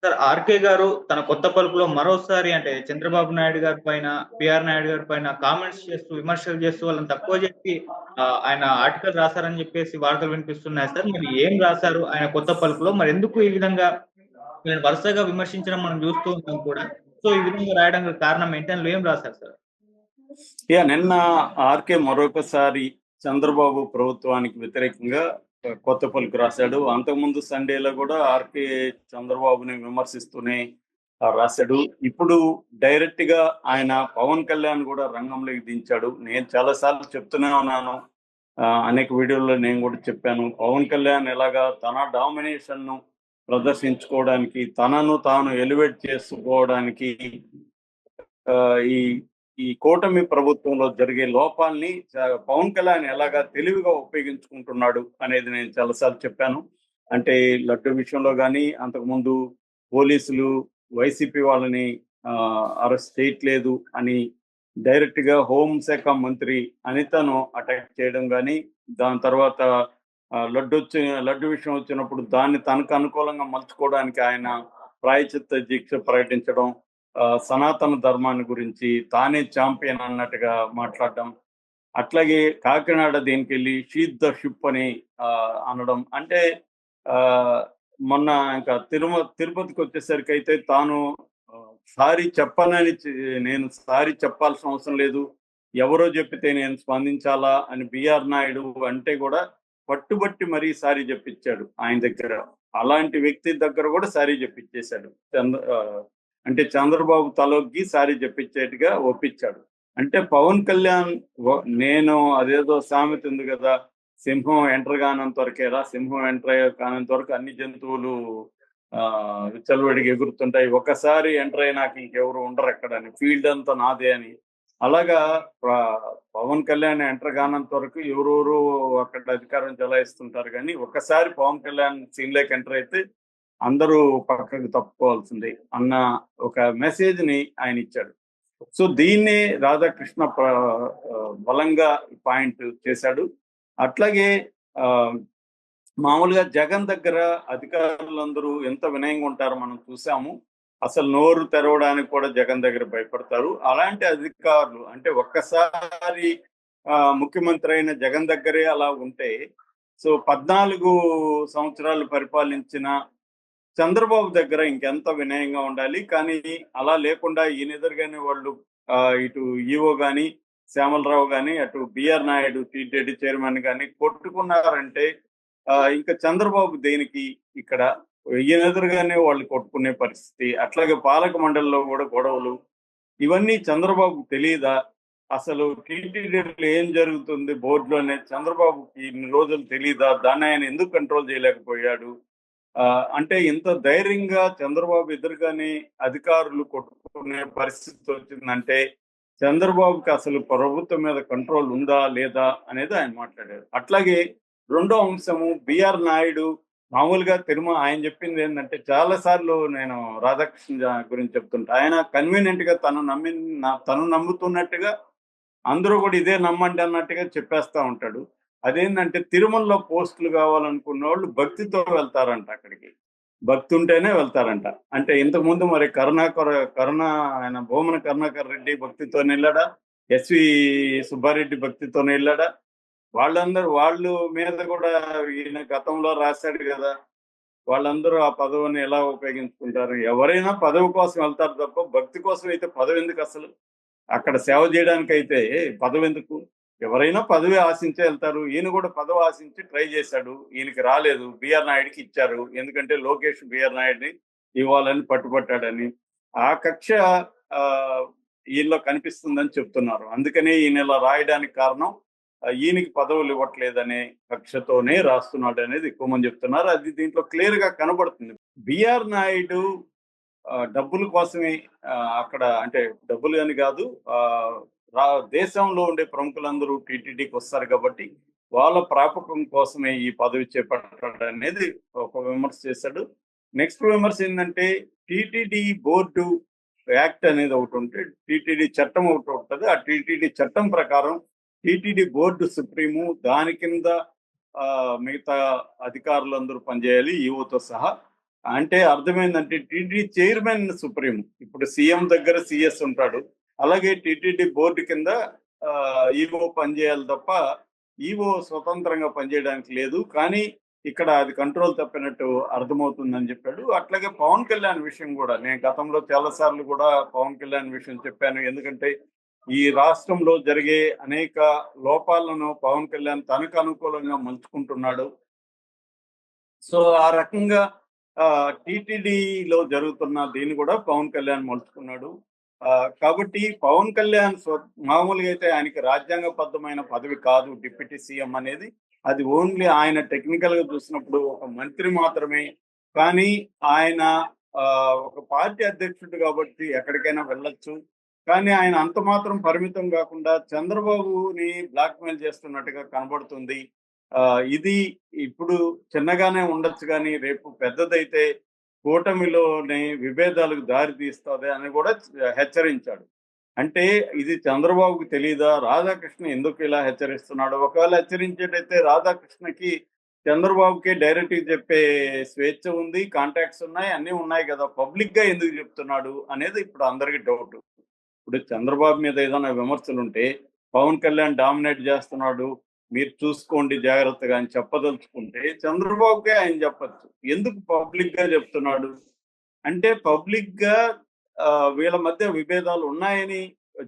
Sir 'RK' గారు తన కొత్త పలుకులో మరోసారి అంటే చంద్రబాబు నాయుడు గారి పైన, బీఆర్ నాయుడు గారి పైన కామెంట్స్ చేస్తూ, విమర్శలు చేస్తూ వాళ్ళని తక్కువ చేసి ఆయన ఆర్టికల్ రాసారని చెప్పేసి వార్తలు వినిపిస్తున్నాయి సార్. మరి ఏం రాసారు ఆయన కొత్త పలుకులో? మరెందుకు ఈ విధంగా వీళ్ళని వరుసగా విమర్శించడం మనం చూస్తూ ఉన్నాం కూడా. సో, ఈ విధంగా రాయడానికి కారణం ఏంటి? అందులో ఏం రాసారు సార్? నిన్న ఆర్కే మరొకసారి చంద్రబాబు ప్రభుత్వానికి వ్యతిరేకంగా కొత్త పలుకు రాశాడు. అంతకుముందు సండేలో కూడా ఆర్కే చంద్రబాబుని విమర్శిస్తూనే రాశాడు. ఇప్పుడు డైరెక్ట్ గా ఆయన పవన్ కళ్యాణ్ కూడా రంగంలోకి దించాడు. నేను చాలా సార్లు చెప్తూనే ఉన్నాను, అనేక వీడియోల్లో నేను కూడా చెప్పాను. పవన్ కళ్యాణ్ ఎలాగా తన డామినేషన్ ను ప్రదర్శించుకోవడానికి, తనను తాను ఎలివేట్ చేసుకోవడానికి ఈ ఈ కూటమి ప్రభుత్వంలో జరిగే లోపాల్ని పవన్ కళ్యాణ్ ఎలాగా తెలివిగా ఉపయోగించుకుంటున్నాడు అనేది నేను చాలాసార్లు చెప్పాను. అంటే లడ్డు విషయంలో కానీ, అంతకుముందు పోలీసులు వైసీపీ వాళ్ళని అరెస్ట్ చేయట్లేదు అని డైరెక్ట్ గా హోంశాఖ మంత్రి అనితను అటాక్ చేయడం కానీ, దాని తర్వాత లడ్డు విషయం వచ్చినప్పుడు దాన్ని తనకు అనుకూలంగా మలుచుకోవడానికి ఆయన ప్రాయచిత్త దీక్ష ప్రకటించడం, సనాతన ధర్మాన్ని గురించి తానే ఛాంపియన్ అన్నట్టుగా మాట్లాడడం, అట్లాగే కాకినాడ దీనికి వెళ్ళి షీట్ ద షిప్ అని అనడం. అంటే మొన్న ఇంకా తిరుపతికి వచ్చేసరికి అయితే తాను సారీ చెప్పనని, నేను సారీ చెప్పాల్సిన అవసరం లేదు, ఎవరో చెప్పితే నేను స్పందించాలా అని బీఆర్ నాయుడు అంటే కూడా పట్టుబట్టి మరీ సారీ చెప్పించాడు ఆయన దగ్గర. అలాంటి వ్యక్తి దగ్గర కూడా సారీ చెప్పించేశాడు. అంటే చంద్రబాబు తలొగ్గి సారీ చెప్పించేట్టుగా ఒప్పించాడు. అంటే పవన్ కళ్యాణ్ నేను అదేదో సామెత ఉంది కదా, సింహం ఎంటర్ కానంత వరకేరా, సింహం ఎంటర్ కానంత వరకు అన్ని జంతువులు విచ్చలవిడిగా ఎగురుతుంటాయి, ఒకసారి ఎంటర్ అయినాక ఇంకెవరు ఉండరు ఎక్కడని, ఫీల్డ్ అంతా నాదే అని. అలాగా పవన్ కళ్యాణ్ ఎంటర్ కానంత వరకు ఎవరెవరు అక్కడ అధికారం చెలాయిస్తుంటారు, కానీ ఒకసారి పవన్ కళ్యాణ్ సీన్లోకి ఎంటర్ అయితే అందరూ పక్కకు తప్పుకోవాల్సిందే అన్న ఒక మెసేజ్ ని ఆయన ఇచ్చాడు. సో దీన్నే రాధాకృష్ణ బలంగా పాయింట్ చేశాడు. అట్లాగే మామూలుగా జగన్ దగ్గర అధికారులందరూ ఎంత వినయంగా ఉంటారో మనం చూసాము. అసలు నోరు తెరవడానికి కూడా జగన్ దగ్గర భయపడతారు. అలాంటి అధికారులు అంటే ఒక్కసారి ముఖ్యమంత్రి అయిన జగన్ దగ్గరే అలా ఉంటే, సో 14 సంవత్సరాలు పరిపాలించిన చంద్రబాబు దగ్గర ఇంకెంత వినయంగా ఉండాలి. కానీ అలా లేకుండా ఈయన ఎదురుగానే వాళ్ళు ఇటు ఈవో గాని, శ్యామలరావు గాని, అటు బీఆర్ నాయుడు టీటీడీ చైర్మన్ గాని కొట్టుకున్నారంటే ఇంకా చంద్రబాబు దేనికి ఇక్కడ, ఈయన ఎదురుగానే వాళ్ళు కొట్టుకునే పరిస్థితి. అట్లాగే పాలక మండలిలో కూడా గొడవలు. ఇవన్నీ చంద్రబాబు తెలియదా? అసలు టీటీడీలో ఏం జరుగుతుంది బోర్డులో అనేది చంద్రబాబుకి ఇన్ని రోజులు తెలియదా? దాన్ని ఆయన ఎందుకు కంట్రోల్ చేయలేకపోయాడు? అంటే ఇంత ధైర్యంగా చంద్రబాబు ఎదురుగానే అధికారులు కొట్టుకునే పరిస్థితి వచ్చిందంటే చంద్రబాబుకి అసలు ప్రభుత్వం మీద కంట్రోల్ ఉందా లేదా అనేది ఆయన మాట్లాడారు. అట్లాగే రెండో అంశము బీఆర్ నాయుడు మామూలుగా ఆయన చెప్పింది ఏంటంటే, చాలా సార్లు నేను రాధాకృష్ణ గురించి చెప్తుంటా, ఆయన కన్వీనియంట్ గా తను నమ్ముతున్నట్టుగా అందరూ కూడా ఇదే నమ్మండి అన్నట్టుగా చెప్పేస్తా ఉంటాడు. అదేంటంటే తిరుమలలో పోస్టులు కావాలనుకున్న వాళ్ళు భక్తితో వెళ్తారంట అక్కడికి, భక్తి ఉంటేనే వెళ్తారంట. అంటే ఇంతకుముందు మరి ఆయన భూమన కరుణాకర్ రెడ్డి భక్తితో వెళ్ళాడా, ఎస్వి సుబ్బారెడ్డి భక్తితో వెళ్ళాడా? వాళ్ళు మీద కూడా ఈయన గతంలో రాశాడు కదా, వాళ్ళందరూ ఆ పదవిని ఎలా ఉపయోగించుకుంటారు? ఎవరైనా పదవి కోసం వెళ్తారు తప్ప భక్తి కోసం అయితే పదవి ఎందుకు? అసలు అక్కడ సేవ చేయడానికి అయితే పదవి ఎందుకు? ఎవరైనా పదవి ఆశించే వెళ్తారు. ఈయన కూడా పదవి ఆశించి ట్రై చేశాడు, ఈయనకి రాలేదు, బీఆర్ నాయుడికి ఇచ్చారు. ఎందుకంటే లోకేష్ బీఆర్ నాయుడిని ఇవ్వాలని పట్టుబట్టాడని. ఆ కక్ష ఈయనలో కనిపిస్తుందని చెప్తున్నారు. అందుకనే ఈయన ఇలా రాయడానికి కారణం ఈయనకి పదవులు ఇవ్వట్లేదనే కక్షతోనే రాస్తున్నాడు అనేది ఎక్కువ మంది చెప్తున్నారు. అది దీంట్లో క్లియర్ గా కనబడుతుంది. బీఆర్ నాయుడు డబ్బుల కోసమే అక్కడ, అంటే డబ్బులు అని కాదు, దేశంలో ఉండే ప్రముఖులందరూ టీటీడీకి వస్తారు కాబట్టి వాళ్ళ ప్రాపకం కోసమే ఈ పదవి చేపట్టాడు అనేది ఒక విమర్శ చేశాడు. నెక్స్ట్ విమర్శ ఏంటంటే, టీటీడీ బోర్డు యాక్ట్ అనేది ఒకటి ఉంటే టీటీడీ చట్టం ఒకటి ఉంటుంది. ఆ టీటీడీ చట్టం ప్రకారం టీటీడీ బోర్డు సుప్రీము, దాని కింద మిగతా అధికారులందరూ పనిచేయాలి ఈవోతో సహా. అంటే అర్థమైందంటే టీటీడీ చైర్మన్ సుప్రీం. ఇప్పుడు సీఎం దగ్గర సీఎస్ ఉంటాడు. అలాగే టీటీడీ బోర్డు కింద ఈవో పనిచేయాలి తప్ప ఈవో స్వతంత్రంగా పనిచేయడానికి లేదు. కానీ ఇక్కడ అది కంట్రోల్ తప్పినట్టు అర్థమవుతుందని చెప్పాడు. అట్లాగే పవన్ కళ్యాణ్ విషయం కూడా నేను గతంలో చాలా సార్లు కూడా పవన్ కళ్యాణ్ విషయం చెప్పాను. ఎందుకంటే ఈ రాష్ట్రంలో జరిగే అనేక లోపాలను పవన్ కళ్యాణ్ తనకు అనుకూలంగా మలుచుకుంటున్నాడు. సో ఆ రకంగా టీటీడీలో జరుగుతున్న దీన్ని కూడా పవన్ కళ్యాణ్ మలుచుకున్నాడు. కాబట్టి పవన్ కళ్యాణ్ మామూలుగా అయితే ఆయనకి రాజ్యాంగబద్ధమైన పదవి కాదు డిప్యూటీ సీఎం అనేది. అది ఓన్లీ ఆయన టెక్నికల్ గా చూసినప్పుడు ఒక మంత్రి మాత్రమే. కానీ ఆయన ఒక పార్టీ అధ్యక్షుడు కాబట్టి ఎక్కడికైనా వెళ్ళొచ్చు. కానీ ఆయన అంత మాత్రం పరిమితం కాకుండా చంద్రబాబుని బ్లాక్మెయిల్ చేస్తున్నట్టుగా కనబడుతుంది. ఇది ఇప్పుడు చిన్నగానే ఉండొచ్చు కానీ రేపు పెద్దదైతే కూటమిలోని విభేదాలకు దారి తీస్తుంది అని కూడా హెచ్చరించాడు. అంటే ఇది చంద్రబాబుకి తెలీదా? రాధాకృష్ణ ఎందుకు ఇలా హెచ్చరిస్తున్నాడు? ఒకవేళ హెచ్చరించేటైతే రాధాకృష్ణకి చంద్రబాబుకి డైరెక్ట్ చెప్పే స్వేచ్ఛ ఉంది, కాంటాక్ట్స్ ఉన్నాయి, అన్నీ ఉన్నాయి కదా. పబ్లిక్ గా ఎందుకు చెప్తున్నాడు అనేది ఇప్పుడు అందరికి డౌట్. ఇప్పుడు చంద్రబాబు మీద ఏదైనా విమర్శలు ఉంటే పవన్ కళ్యాణ్ డామినేట్ చేస్తున్నాడు, మీరు చూసుకోండి జాగ్రత్తగా అని చెప్పదలుచుకుంటే చంద్రబాబుకే ఆయన చెప్పచ్చు. ఎందుకు పబ్లిక్ గా చెప్తున్నాడు అంటే పబ్లిక్ గా వీళ్ళ మధ్య విభేదాలు ఉన్నాయని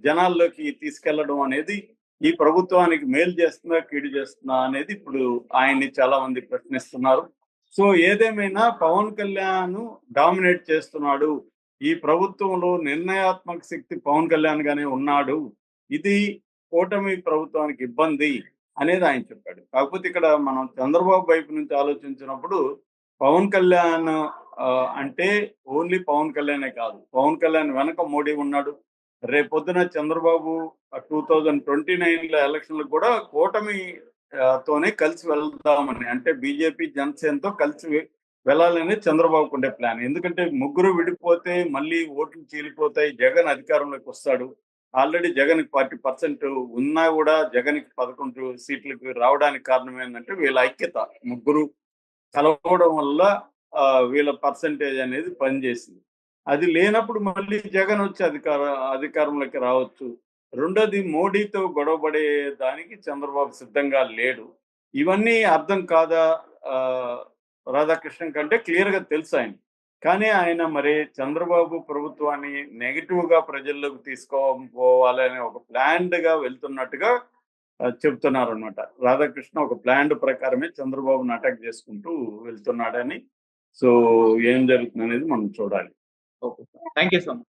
జనాల్లోకి తీసుకెళ్లడం అనేది ఈ ప్రభుత్వానికి మేలు చేస్తుందా కీడు చేస్తుందా అనేది ఇప్పుడు ఆయన్ని చాలా మంది ప్రశ్నిస్తున్నారు. సో ఏదేమైనా పవన్ కళ్యాణ్ డామినేట్ చేస్తున్నాడు, ఈ ప్రభుత్వంలో నిర్ణయాత్మక శక్తి పవన్ కళ్యాణ్ గానే ఉన్నాడు, ఇది కూటమి ప్రభుత్వానికి ఇబ్బంది అనేది ఆయన చెప్పాడు. కాకపోతే ఇక్కడ మనం చంద్రబాబు వైపు నుంచి ఆలోచించినప్పుడు పవన్ కళ్యాణ్ అంటే ఓన్లీ పవన్ కళ్యాణే కాదు, పవన్ కళ్యాణ్ వెనక మోడీ ఉన్నాడు. రేపొద్దున చంద్రబాబు 2029 ఎలక్షన్లకు కూడా కూటమి తోనే కలిసి వెళ్దామని, అంటే బీజేపీ జనసేనతో కలిసి వెళ్ళాలని చంద్రబాబుకు ఉండే ప్లాన్. ఎందుకంటే ముగ్గురు విడిపోతే మళ్ళీ ఓట్లు చీలిపోతాయి, జగన్ అధికారంలోకి వస్తాడు. ఆల్రెడీ జగన్ 40% ఉన్నా కూడా జగన్ 11 సీట్లకు రావడానికి కారణం ఏంటంటే వీళ్ళ ఐక్యత, ముగ్గురు కలవడం వల్ల వీళ్ళ పర్సంటేజ్ అనేది పనిచేసింది. అది లేనప్పుడు మళ్ళీ జగన్ వచ్చి అధికారంలోకి రావచ్చు. రెండోది మోడీతో గొడవపడే దానికి చంద్రబాబు సిద్ధంగా లేడు. ఇవన్నీ అర్థం కాదా రాధాకృష్ణన్ కంటే క్లియర్ గా తెలుసు ఆయన. కానీ ఆయన మరి చంద్రబాబు ప్రభుత్వాన్ని నెగిటివ్ గా ప్రజల్లోకి తీసుకోవాలనే ఒక ప్లాన్డ్ గా వెళ్తున్నట్టుగా చెప్తున్నారు అనమాట. రాధాకృష్ణ ఒక ప్లాన్డ్ ప్రకారమే చంద్రబాబుని అటాక్ చేసుకుంటూ వెళ్తున్నాడని. సో ఏం జరుగుతుంది అనేది మనం చూడాలి. Okay. Thank you so much.